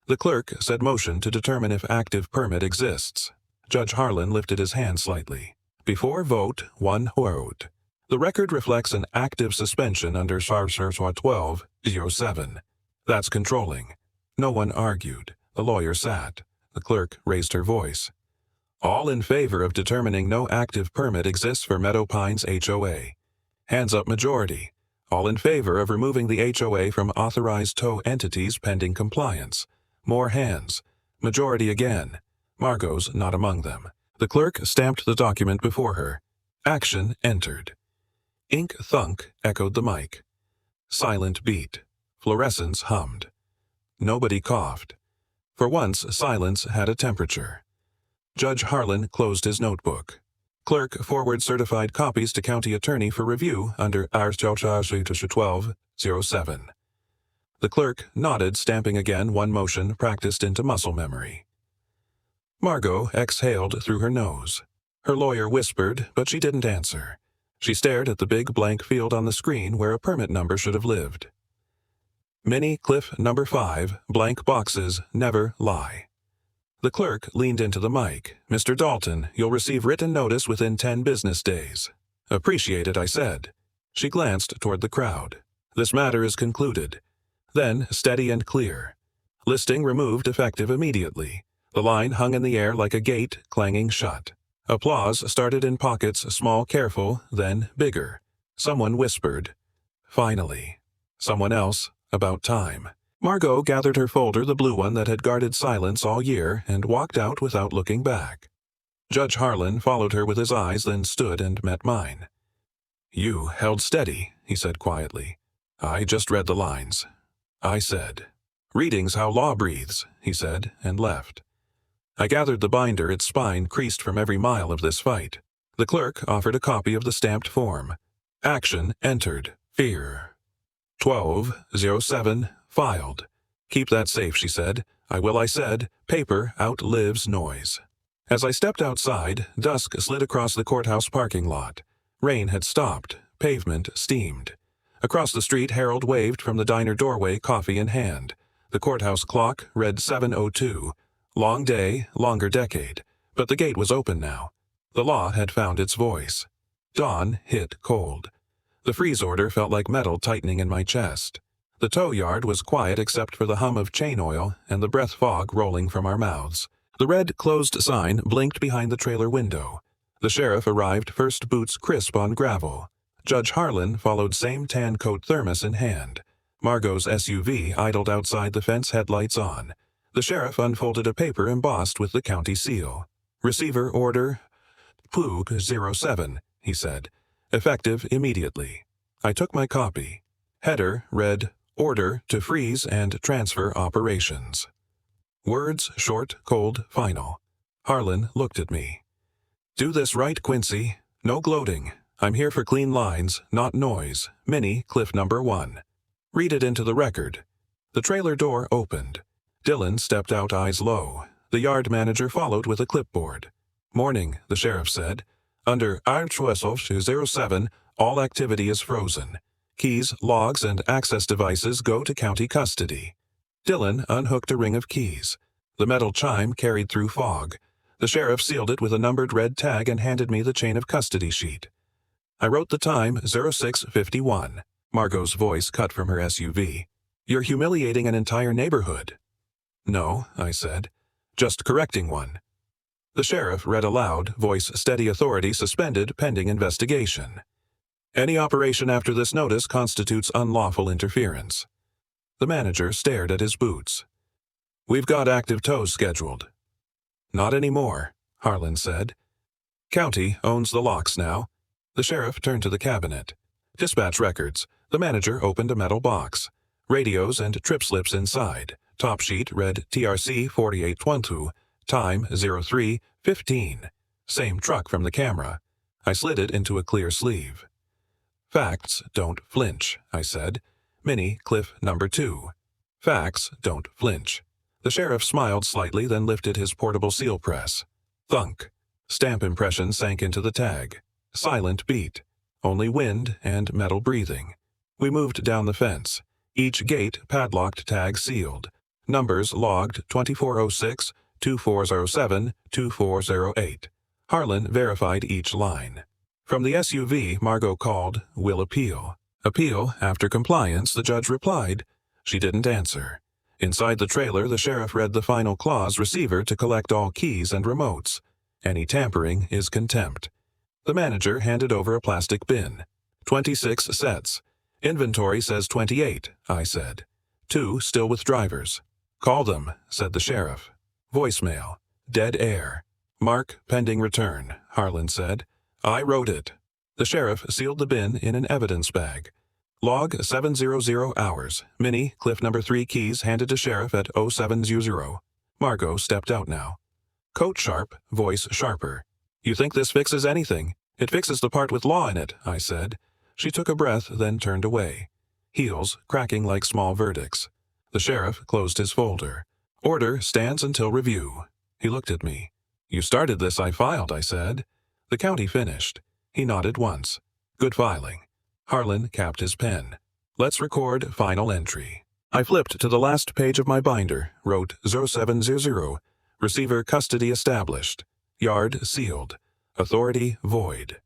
The clerk said motion to determine if active permit exists. Judge Harlan lifted his hand slightly. Before vote, one vote. The record reflects an active suspension under HAR 12-07. That's controlling. No one argued. The lawyer sat. The clerk raised her voice. All in favor of determining no active permit exists for Meadow Pines HOA. Hands up majority. All in favor of removing the HOA from authorized tow entities pending compliance. More hands. Majority again. Margot's not among them. The clerk stamped the document before her. Action entered. Ink thunk echoed the mic. Silent beat. Fluorescence hummed. Nobody coughed. For once, silence had a temperature. Judge Harlan closed his notebook. Clerk forward certified copies to county attorney for review under HOA 12-07. The clerk nodded, stamping again one motion practiced into muscle memory. Margot exhaled through her nose. Her lawyer whispered, but she didn't answer. She stared at the big blank field on the screen where a permit number should have lived. Mini Cliff number 5, blank boxes never lie. The clerk leaned into the mic. Mr. Dalton, you'll receive written notice within 10 business days. Appreciate it, I said. She glanced toward the crowd. This matter is concluded. Then, steady and clear. Listing removed effective immediately. The line hung in the air like a gate clanging shut. Applause started in pockets, small, careful, then bigger. Someone whispered, "Finally." Someone else, "About time." Margot gathered her folder, the blue one that had guarded silence all year, and walked out without looking back. Judge Harlan followed her with his eyes, then stood and met mine. "You held steady," he said quietly. "I just read the lines." I said, "Reading's how law breathes," he said, and left. I gathered the binder, its spine creased from every mile of this fight. The clerk offered a copy of the stamped form. Action entered. Fear. 1207 filed. "Keep that safe," she said. "I will," I said. "Paper outlives noise." As I stepped outside, dusk slid across the courthouse parking lot. Rain had stopped. Pavement steamed. Across the street, Harold waved from the diner doorway, coffee in hand. The courthouse clock read 7:02. Long day, longer decade. But the gate was open now. The law had found its voice. Dawn hit cold. The freeze order felt like metal tightening in my chest. The tow yard was quiet except for the hum of chain oil and the breath fog rolling from our mouths. The red closed sign blinked behind the trailer window. The sheriff arrived, first boots crisp on gravel. Judge Harlan followed, same tan coat, thermos in hand. Margot's SUV idled outside, the fence headlights on. The sheriff unfolded a paper embossed with the county seal. "Receiver order Poog 07, he said. "Effective immediately." I took my copy. Header read, "Order to freeze and transfer operations." Words short, cold, final. Harlan looked at me. "Do this right, Quincy. No gloating. I'm here for clean lines, not noise. Minnie, Cliff number 1. Read it into the record." The trailer door opened. Dylan stepped out, eyes low. The yard manager followed with a clipboard. "Morning," the sheriff said. "Under Archwessel 07, all activity is frozen. Keys, logs, and access devices go to county custody." Dylan unhooked a ring of keys. The metal chime carried through fog. The sheriff sealed it with a numbered red tag and handed me the chain of custody sheet. I wrote the time, 06:51. Margot's voice cut from her SUV. "You're humiliating an entire neighborhood." "No," I said. "Just correcting one." The sheriff read aloud, voice steady, authority suspended pending investigation. "Any operation after this notice constitutes unlawful interference." The manager stared at his boots. "We've got active tows scheduled." "Not anymore," Harlan said. "County owns the locks now." The sheriff turned to the cabinet. "Dispatch records." The manager opened a metal box. Radios and trip slips inside. Top sheet read TRC 4812, time 03:15. Same truck from the camera. I slid it into a clear sleeve. "Facts don't flinch," I said. "Minnie, Cliff number 2. Facts don't flinch." The sheriff smiled slightly, then lifted his portable seal press. Thunk. Stamp impression sank into the tag. Silent beat. Only wind and metal breathing. We moved down the fence. Each gate padlocked, tag sealed. Numbers logged 2406, 2407, 2408. Harlan verified each line. From the SUV, Margot called, "Will appeal." "Appeal after compliance," the judge replied. She didn't answer. Inside the trailer, the sheriff read the final clause, "Receiver to collect all keys and remotes. Any tampering is contempt." The manager handed over a plastic bin. 26 sets. "Inventory says 28, I said. 2 still with drivers." "Call them," said the sheriff. Voicemail. Dead air. "Mark pending return," Harlan said. "I wrote it." The sheriff sealed the bin in an evidence bag. Log 700 hours. Minnie, Cliff number 3 keys handed to sheriff at 0700. Margot stepped out now. Coat sharp, voice sharper. "You think this fixes anything? It fixes the part with law in it," I said. She took a breath, then turned away. Heels cracking like small verdicts. The sheriff closed his folder. "Order stands until review." He looked at me. "You started this, I filed," I said. "The county finished." He nodded once. "Good filing." Harlan capped his pen. "Let's record final entry." I flipped to the last page of my binder, wrote 0700, Receiver custody established. Yard sealed. Authority void.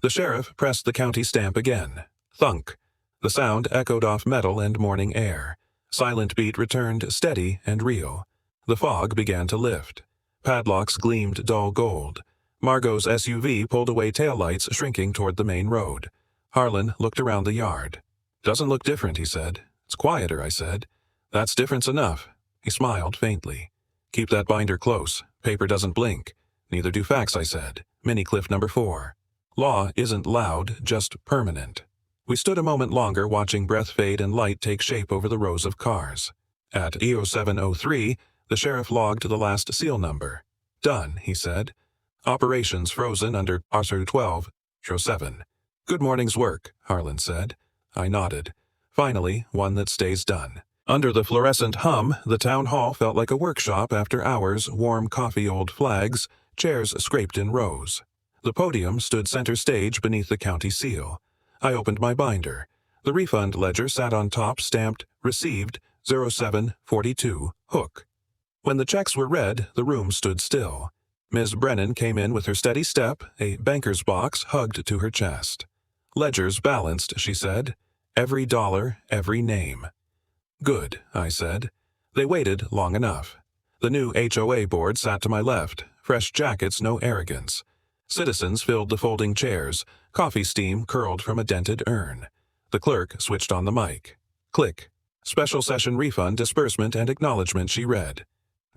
The sheriff pressed the county stamp again. Thunk. The sound echoed off metal and morning air. Silent beat returned steady and real. The fog began to lift. Padlocks gleamed dull gold. Margot's SUV pulled away taillights shrinking toward the main road. Harlan looked around the yard. "Doesn't look different," he said. "It's quieter," I said. "That's difference enough." He smiled faintly. "Keep that binder close. Paper doesn't blink. Neither do facts," I said. Mini cliff number 4. Law isn't loud, just permanent. We stood a moment longer watching breath fade and light take shape over the rows of cars. At EO 703, the sheriff logged the last seal number. "Done," he said. "Operations frozen under ARSR 12, Show 7. "Good morning's work," Harlan said. I nodded. "Finally, one that stays done." Under the fluorescent hum, the town hall felt like a workshop after hours, warm coffee, old flags, chairs scraped in rows. The podium stood center stage beneath the county seal. I opened my binder. The refund ledger sat on top, stamped, "Received, 0742, Hook." When the checks were read, the room stood still. Ms. Brennan came in with her steady step, a banker's box hugged to her chest. "Ledger's balanced," she said. "Every dollar, every name." "Good," I said. They waited long enough. The new HOA board sat to my left. Fresh jackets, no arrogance. Citizens filled the folding chairs. Coffee steam curled from a dented urn. The clerk switched on the mic. Click. "Special session refund, disbursement, and acknowledgement," she read.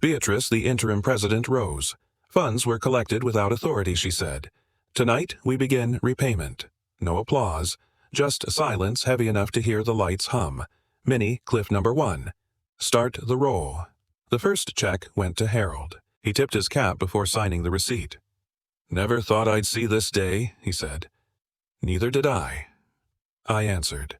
Beatrice, the interim president, rose. "Funds were collected without authority," she said. "Tonight we begin repayment." No applause. Just silence heavy enough to hear the lights hum. Mini cliff number 1. "Start the roll." The first check went to Harold. He tipped his cap before signing the receipt. "Never thought I'd see this day," he said. "Neither did I." I answered.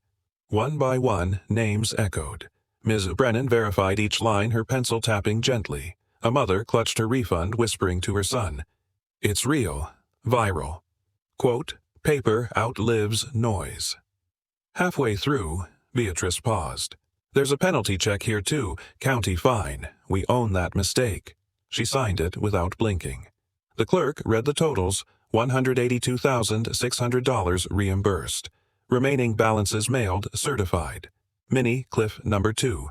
One by one, names echoed. Ms. Brennan verified each line, her pencil tapping gently. A mother clutched her refund, whispering to her son, "It's real. Viral." Quote, "Paper outlives noise." Halfway through, Beatrice paused. "There's a penalty check here too, county fine. We own that mistake." She signed it without blinking. The clerk read the totals, $182,600 reimbursed. Remaining balances mailed, certified. Mini cliff number 2.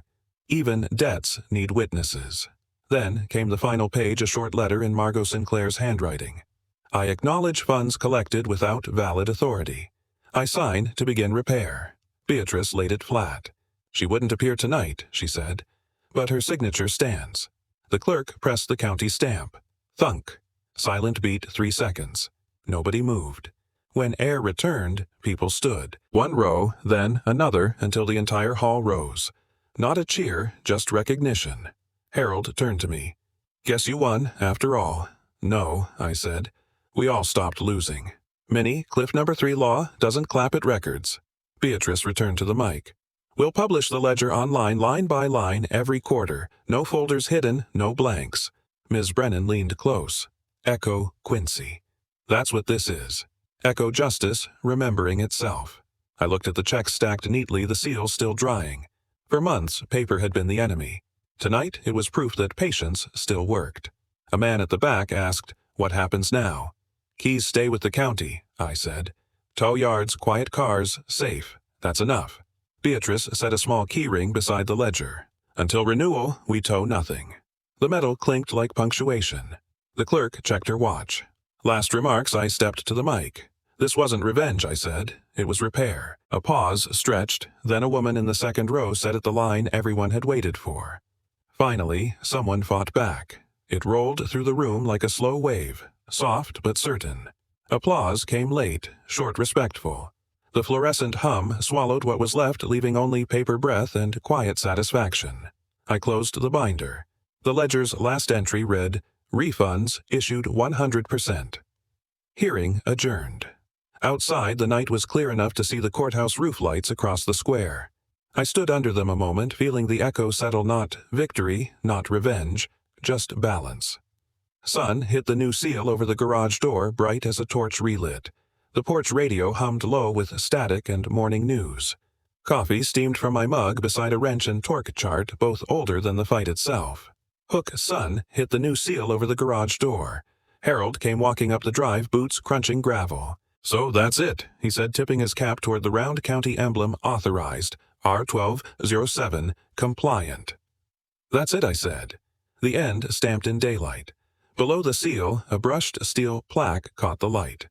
Even debts need witnesses. Then came the final page, a short letter in Margot Sinclair's handwriting. "I acknowledge funds collected without valid authority. I sign to begin repair." Beatrice laid it flat. "She wouldn't appear tonight," she said, "but her signature stands." The clerk pressed the county stamp. Thunk. Silent beat 3 seconds. Nobody moved. When air returned, people stood. One row, then another, until the entire hall rose. Not a cheer, just recognition. Harold turned to me. "Guess you won, after all." "No," I said. "We all stopped losing." Mini, cliff number 3 law, doesn't clap at records. Beatrice returned to the mic. "We'll publish the ledger online, line by line, every quarter. No folders hidden, no blanks." Ms. Brennan leaned close. Echo Quincy. That's what this is. Echo justice, remembering itself. I looked at the checks stacked neatly, the seals still drying. For months, paper had been the enemy. Tonight, it was proof that patience still worked. A man at the back asked, "What happens now?" "Keys stay with the county," I said. "Tow yards, quiet cars, safe. That's enough." Beatrice set a small keyring beside the ledger. "Until renewal, we tow nothing." The metal clinked like punctuation. The clerk checked her watch. "Last remarks," I stepped to the mic. "This wasn't revenge," I said. "It was repair." A pause stretched, then a woman in the second row said at the line everyone had waited for. Finally, someone fought back. It rolled through the room like a slow wave, soft but certain. Applause came late, short, respectful. The fluorescent hum swallowed what was left, leaving only paper breath and quiet satisfaction. I closed the binder. The ledger's last entry read, "Refunds issued 100%. Hearing adjourned. Outside, the night was clear enough to see the courthouse roof lights across the square. I stood under them a moment, feeling the echo settle, not victory, not revenge, just balance. Sun hit the new seal over the garage door, bright as a torch relit. The porch radio hummed low with static and morning news. Coffee steamed from my mug beside a wrench and torque chart, both older than the fight itself. Hook's son hit the new seal over the garage door. Harold came walking up the drive, boots crunching gravel. "So that's it," he said, tipping his cap toward the round county emblem, "authorized, R1207, compliant." "That's it," I said. The end stamped in daylight. Below the seal, a brushed steel plaque caught the light.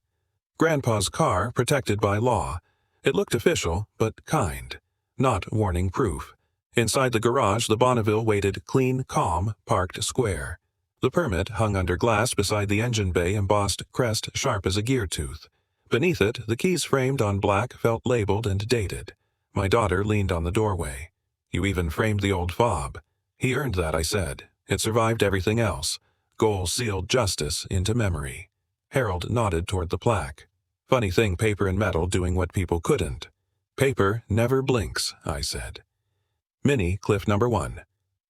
Grandpa's car, protected by law. It looked official, but kind. Not warning-proof. Inside the garage, the Bonneville waited clean, calm, parked square. The permit hung under glass beside the engine bay, embossed crest sharp as a gear tooth. Beneath it, the keys framed on black felt labeled and dated. My daughter leaned on the doorway. "You even framed the old fob." "He earned that," I said. "It survived everything else. Goal sealed justice into memory." Harold nodded toward the plaque. "Funny thing, paper and metal doing what people couldn't." "Paper never blinks," I said. Mini Cliff number 1.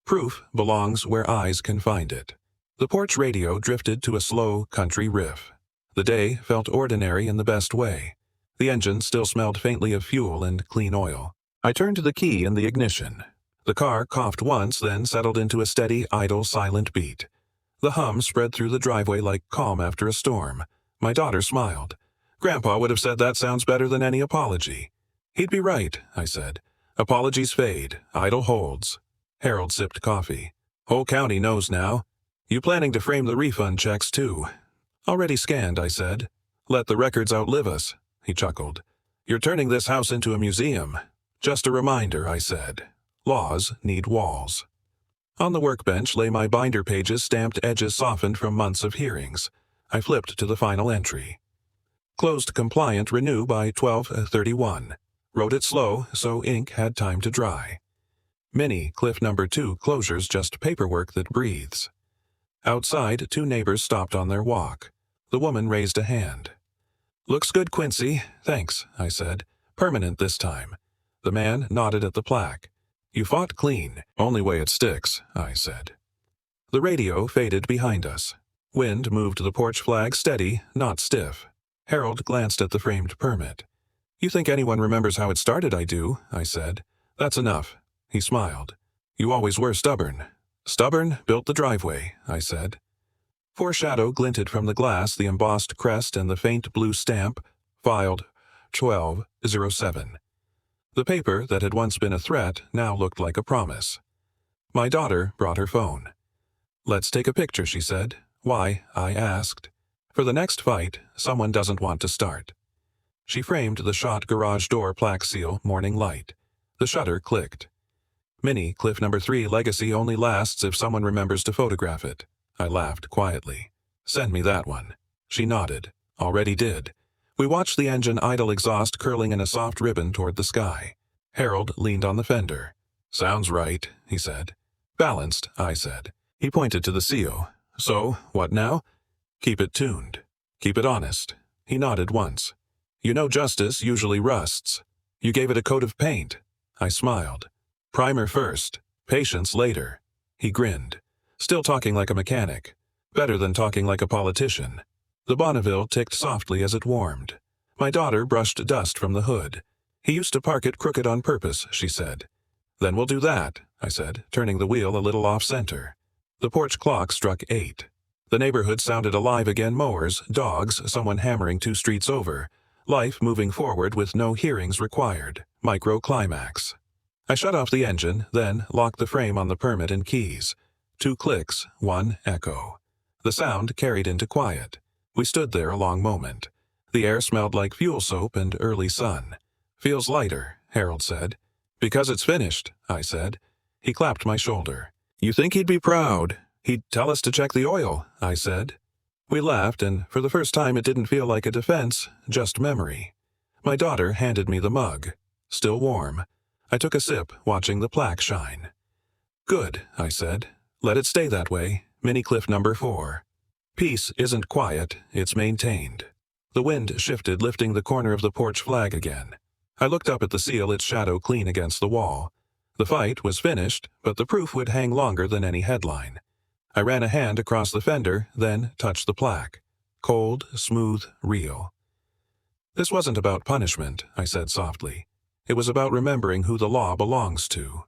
Proof belongs where eyes can find it. The porch radio drifted to a slow country riff. The day felt ordinary in the best way. The engine still smelled faintly of fuel and clean oil. I turned the key in the ignition. The car coughed once, then settled into a steady, idle, silent beat. The hum spread through the driveway like calm after a storm. My daughter smiled. "Grandpa would have said that sounds better than any apology." "He'd be right," I said. "Apologies fade, idle holds." Harold sipped coffee. "Whole county knows now. You planning to frame the refund checks, too?" "Already scanned," I said. "Let the records outlive us," he chuckled. "You're turning this house into a museum." "Just a reminder," I said. "Laws need walls." On the workbench lay my binder pages, stamped edges softened from months of hearings. I flipped to the final entry. "Closed compliant, renew by 12/31. Wrote it slow, so ink had time to dry. Mini Cliff number 2, closures just paperwork that breathes." Outside, 2 neighbors stopped on their walk. The woman raised a hand. "Looks good, Quincy." "Thanks," I said. "Permanent this time." The man nodded at the plaque. "You fought clean. Only way it sticks," I said. The radio faded behind us. Wind moved the porch flag steady, not stiff. Harold glanced at the framed permit. "You think anyone remembers how it started?" "I do," I said. "That's enough." He smiled. "You always were stubborn." "Stubborn built the driveway," I said. Foreshadow glinted from the glass, the embossed crest and the faint blue stamp, filed 12/07. The paper that had once been a threat now looked like a promise. My daughter brought her phone. "Let's take a picture," she said. "Why?" I asked. "For the next fight, someone doesn't want to start." She framed the shot garage door plaque seal, "Morning Light." The shutter clicked. Mini Cliff number 3, legacy only lasts if someone remembers to photograph it. I laughed quietly. "Send me that one." She nodded. "Already did." We watched the engine idle, exhaust curling in a soft ribbon toward the sky. Harold leaned on the fender. "Sounds right," he said. "Balanced," I said. He pointed to the seal. "So, what now?" "Keep it tuned. Keep it honest." He nodded once. "You know justice usually rusts. You gave it a coat of paint." I smiled. "Primer first, patience later." He grinned. "Still talking like a mechanic. Better than talking like a politician." The Bonneville ticked softly as it warmed. My daughter brushed dust from the hood. "He used to park it crooked on purpose," she said. "Then we'll do that," I said, turning the wheel a little off-center. The porch clock struck 8. The neighborhood sounded alive again, mowers, dogs, someone hammering 2 streets over. Life moving forward with no hearings required. Micro-climax. I shut off the engine, then locked the frame on the permit and keys. 2 clicks, 1 echo. The sound carried into quiet. We stood there a long moment. The air smelled like fuel soap and early sun. "Feels lighter," Harold said. "Because it's finished," I said. He clapped my shoulder. "You think he'd be proud? He'd tell us to check the oil," I said. We laughed, and for the first time it didn't feel like a defense, just memory. My daughter handed me the mug. Still warm. I took a sip, watching the plaque shine. "Good," I said. "Let it stay that way." Mini Cliff number 4. Peace isn't quiet, it's maintained. The wind shifted, lifting the corner of the porch flag again. I looked up at the seal, its shadow clean against the wall. The fight was finished, but the proof would hang longer than any headline. I ran a hand across the fender, then touched the plaque. Cold, smooth, real. "This wasn't about punishment," I said softly. "It was about remembering who the law belongs to."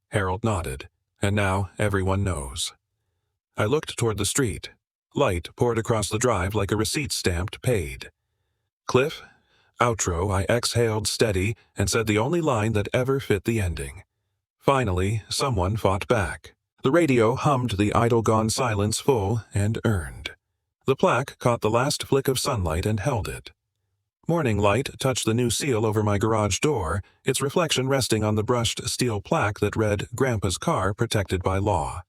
Harold nodded. and now everyone knows. I looked toward the street. Light poured across the drive like a receipt stamped paid. Cliff, outro, I exhaled steady and said the only line that ever fit the ending. Finally, someone fought back. The radio hummed the idle gone silence full and earned. The plaque caught the last flick of sunlight and held it. Morning light touched the new seal over my garage door, its reflection resting on the brushed steel plaque that read Grandpa's car protected by law.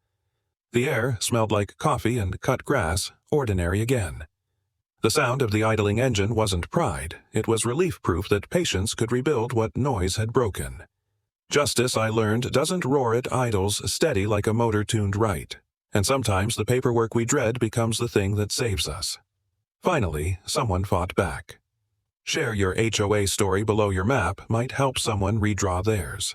The air smelled like coffee and cut grass, ordinary again. The sound of the idling engine wasn't pride, it was relief proof that patience could rebuild what noise had broken. Justice, I learned, doesn't roar at idles steady like a motor tuned right, and sometimes the paperwork we dread becomes the thing that saves us. Finally, someone fought back. Share your HOA story below your map might help someone redraw theirs.